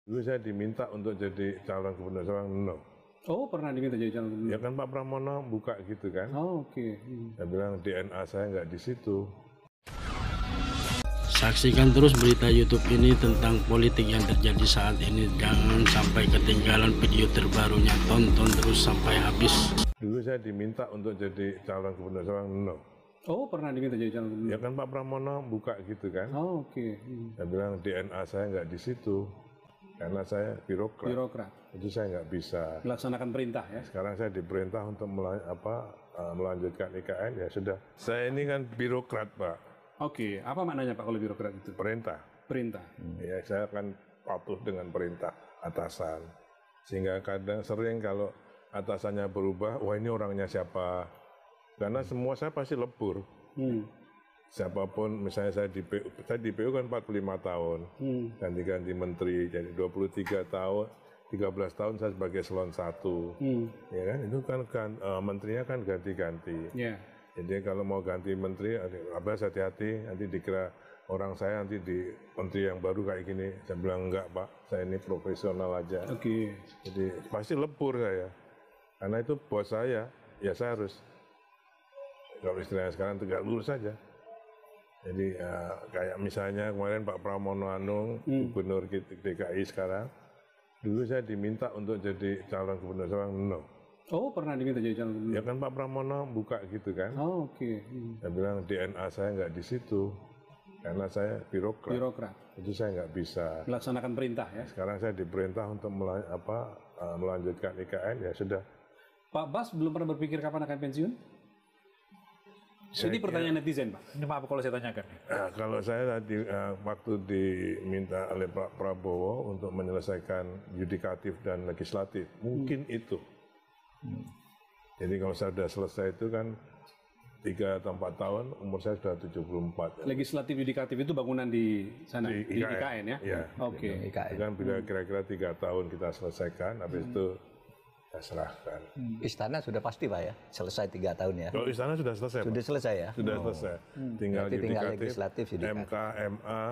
Dulu saya diminta untuk jadi calon gubernur Semarang, no. Oh, pernah diminta jadi calon gubernur? Ya kan Pak Pramono buka gitu kan. Oh, oke. Saya bilang DNA saya nggak di situ. Saksikan terus berita YouTube ini tentang politik yang terjadi saat ini. Jangan sampai ketinggalan video terbarunya. Tonton terus sampai habis. Dulu saya diminta untuk jadi calon gubernur Semarang, no. Oh, pernah diminta jadi calon gubernur? Ya kan Pak Pramono buka gitu kan. Oh, oke. Saya bilang DNA saya nggak di situ. Karena saya birokrat. Birokrat. Itu saya nggak bisa. Melaksanakan perintah ya? Sekarang saya diperintah untuk melanjutkan IKN, ya sudah. Saya ini kan birokrat, Pak. Oke, apa maknanya Pak kalau birokrat itu? Perintah. Perintah. Ya, saya akan patuh dengan perintah atasan. Sehingga kadang sering kalau atasannya berubah, wah ini orangnya siapa? Karena semua saya pasti lebur. Siapapun, misalnya saya di PU kan 45 tahun, ganti-ganti menteri, jadi 23 tahun, 13 tahun saya sebagai eselon 1. Ya kan, itu kan menterinya kan ganti-ganti. Yeah. Jadi kalau mau ganti menteri, abas hati-hati, nanti dikira orang saya nanti di menteri yang baru kayak gini. Saya bilang enggak Pak, saya ini profesional aja. Oke. Jadi pasti lebur saya, karena itu bos saya, ya saya harus, kalau istilahnya sekarang tegak lurus saja. Jadi kayak misalnya kemarin Pak Pramono Anung, gubernur DKI sekarang, dulu saya diminta untuk jadi calon gubernur Semarang, no. Oh, pernah diminta jadi calon gubernur? Ya kan Pak Pramono buka gitu kan. Oh, oke. Saya bilang DNA saya nggak di situ, karena saya birokrat. Birokrat. Itu saya nggak bisa. Melaksanakan perintah ya? Sekarang saya diperintah untuk melanjutkan IKN, ya sudah. Pak Bas belum pernah berpikir kapan akan pensiun? Ini pertanyaan netizen, Pak. Ini maaf kalau saya tanyakan. Kalau saya tadi waktu diminta oleh Pak Prabowo untuk menyelesaikan yudikatif dan legislatif, mungkin itu. Jadi kalau saya sudah selesai itu kan 3 atau 4 tahun, umur saya sudah 74. Legislatif yudikatif itu bangunan di sana, di IKN ya? Iya. Oke. Itu kan bila kira-kira 3 tahun kita selesaikan, habis itu kita serahkan. Istana sudah pasti Pak ya, selesai 3 tahun ya. Kalau istana sudah selesai, Sudah Pak. selesai ya? Sudah selesai. Tinggal Berarti tinggal yudikatif, legislatif, yudikatif. MK, MA,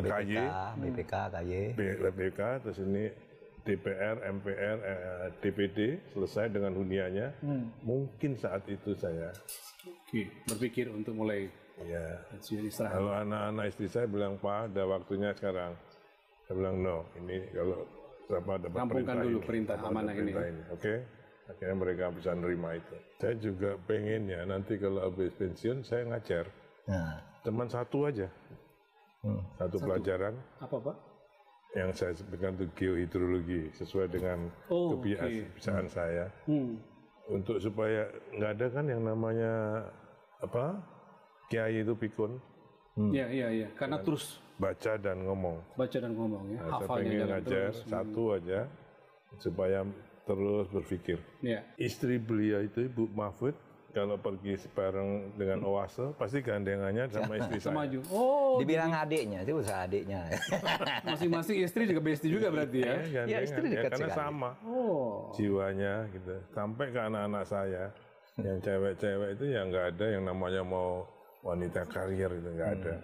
KY, BPK, KY. BPK, terus ini DPR, MPR, DPD selesai dengan huniannya. Mungkin saat itu saya. Oke, berpikir untuk mulai Ya. pensiun istirahat. Kalau anak-anak istri saya bilang Pak, ada waktunya sekarang. Saya bilang no, ini kalau dapat Rampungkan dulu perintah amanah ini. Oke. Akhirnya mereka bisa nerima itu. Saya juga pengen ya nanti kalau habis pensiun saya ngajar. Nah, Teman satu aja. Satu pelajaran Apa, Pak? yang saya sebutkan itu geohidrologi sesuai dengan kebiasaan saya. Untuk supaya nggak ada kan yang namanya kiai itu pikun, Iya. Karena terus baca dan ngomong. baca dan ngomong ya. Nah, saya Hafalnya pengen jalan ngajar terus. satu aja supaya terus berpikir. Iya. Istri beliau itu Ibu Mahfud kalau pergi bareng dengan Oase pasti gandengannya sama istri saya. Maju. Oh, dibilang adiknya, itu usaha adiknya. masing-masing istri juga besti juga berarti ya? Iya, gandengan. istri dekat Karena sekali. sama Oh. jiwanya gitu. Sampai ke anak-anak saya yang cewek-cewek itu ya nggak ada yang namanya mau wanita karier itu nggak ada.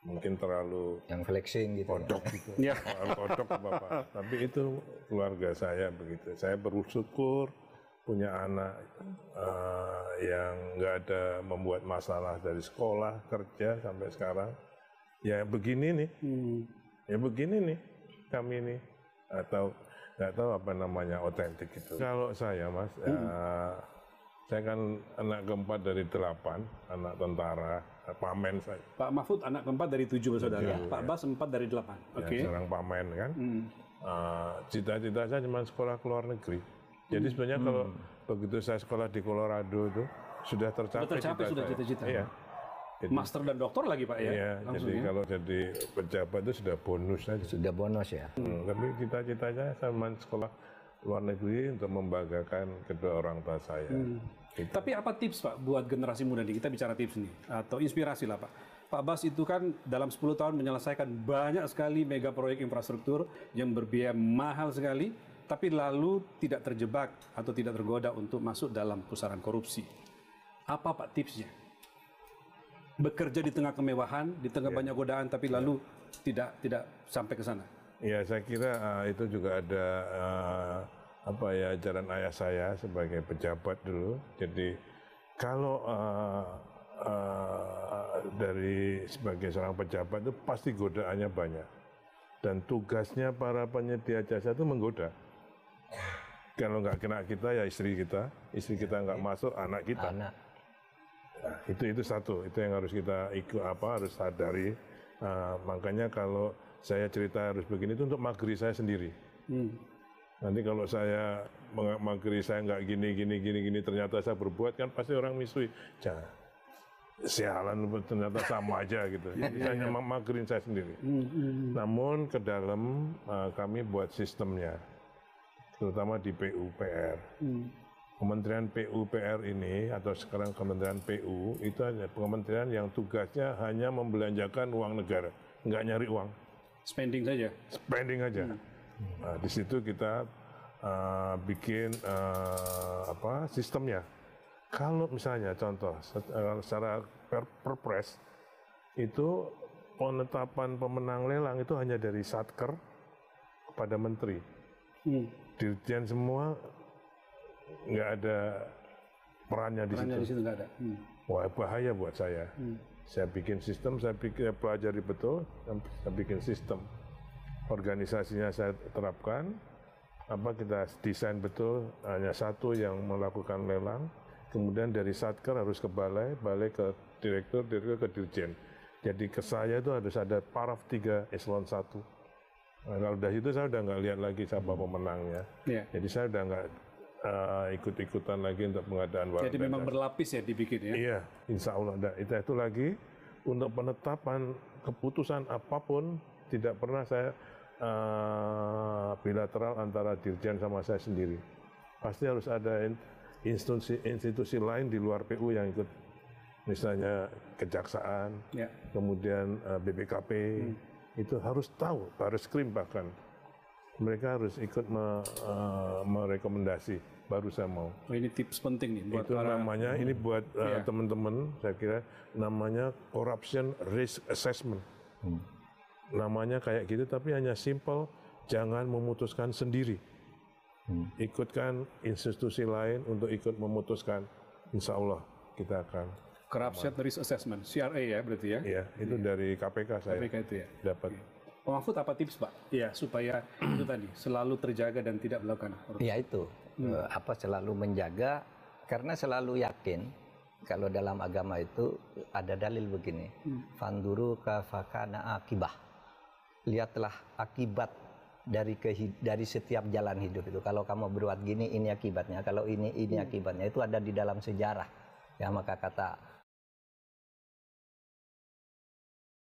Mungkin terlalu Yang flexing gitu. kodok gitu. Iya. Terlalu kodok Bapak. Tapi itu keluarga saya begitu. Saya bersyukur punya anak yang nggak ada membuat masalah dari sekolah, kerja sampai sekarang. Ya begini nih. Ya begini nih kami nih. Atau nggak tahu apa namanya otentik itu. Kalau saya Mas, saya kan anak keempat dari 8, anak tentara, pamen saya. Pak Mahfud anak keempat dari 7 bersaudara. Tujuh, Pak Bas 4 dari 8. Oke. Ya, seorang pamen kan. Cita-cita saya cuma sekolah ke luar negeri. Jadi sebenarnya kalau begitu saya sekolah di Colorado itu sudah tercapai cita-cita. Iya. Jadi, Master dan doktor lagi Pak ya? iya, Langsung jadi ya? kalau jadi pejabat itu sudah bonus saja. Sudah bonus ya. Tapi cita-citanya saya main sekolah luar negeri untuk membanggakan kedua orang tua saya. Gitu. Tapi apa tips Pak buat generasi muda nih? Kita bicara tips nih atau inspirasi lah Pak. Pak Bas itu kan dalam 10 tahun menyelesaikan banyak sekali mega proyek infrastruktur yang berbiaya mahal sekali, tapi lalu tidak terjebak atau tidak tergoda untuk masuk dalam pusaran korupsi. Apa Pak tipsnya? Bekerja di tengah kemewahan, di tengah banyak godaan, tapi lalu tidak sampai ke sana. Ya, saya kira itu juga ada ajaran ayah saya sebagai pejabat dulu. Jadi kalau dari sebagai seorang pejabat itu pasti godaannya banyak. Dan tugasnya para penyedia jasa itu menggoda. Kalau nggak kena kita ya istri kita nggak masuk anak kita. Anak. Nah, itu satu, itu yang harus kita harus sadari. Makanya kalau saya cerita harus begini itu untuk magri saya sendiri. Nanti kalau saya magri saya nggak gini, ternyata saya berbuat kan pasti orang misui. Jangan, sialan ternyata sama aja gitu. Saya hanya magrin saya sendiri. Namun ke dalam kami buat sistemnya, terutama di PUPR. Kementerian PUPR ini atau sekarang Kementerian PU itu hanya kementerian yang tugasnya hanya membelanjakan uang negara, nggak nyari uang. Spending saja. Spending aja. Nah, di situ kita bikin sistemnya. Kalau misalnya contoh secara perpres itu penetapan pemenang lelang itu hanya dari Satker kepada menteri. Dirjen semua nggak ada perannya di situ. Di situ nggak ada. Wah, bahaya buat saya. Saya bikin sistem, saya pelajari betul, saya bikin sistem. Organisasinya saya terapkan, kita desain betul, hanya satu yang melakukan lelang, kemudian dari Satker harus ke balai ke direktur ke dirjen. Jadi ke saya itu harus ada paraf 3 eselon 1. Nah, kalau dari itu saya udah nggak lihat lagi siapa pemenangnya. Jadi saya udah nggak ikut-ikutan lagi untuk pengadaan barang. Jadi memang berlapis ya dibikin ya? Iya, insya Allah. Dan itu lagi untuk penetapan keputusan apapun tidak pernah saya bilateral antara dirjen sama saya sendiri. Pasti harus ada institusi lain di luar PU yang ikut. Misalnya Kejaksaan, kemudian BPKP, itu harus tahu, Baris Krim bahkan. Mereka harus ikut merekomendasi, baru saya mau. Ini tips penting nih buat itu namanya, ini buat teman-teman, saya kira namanya corruption risk assessment. Namanya kayak gitu, tapi hanya simple, jangan memutuskan sendiri. Ikutkan institusi lain untuk ikut memutuskan, insya Allah kita akan. Corruption risk assessment, CRA ya berarti ya? Iya, itu dari KPK saya KPK itu ya? dapat. Pak Mahfud, apa tips Pak? Ya, supaya itu tadi selalu terjaga dan tidak melakukan korupsi. Ya itu, selalu menjaga, karena selalu yakin kalau dalam agama itu ada dalil begini, fanduru kafakana akibah, lihatlah akibat dari setiap jalan hidup itu. Kalau kamu berbuat gini, ini akibatnya. Kalau ini akibatnya. Itu ada di dalam sejarah. Ya, maka kata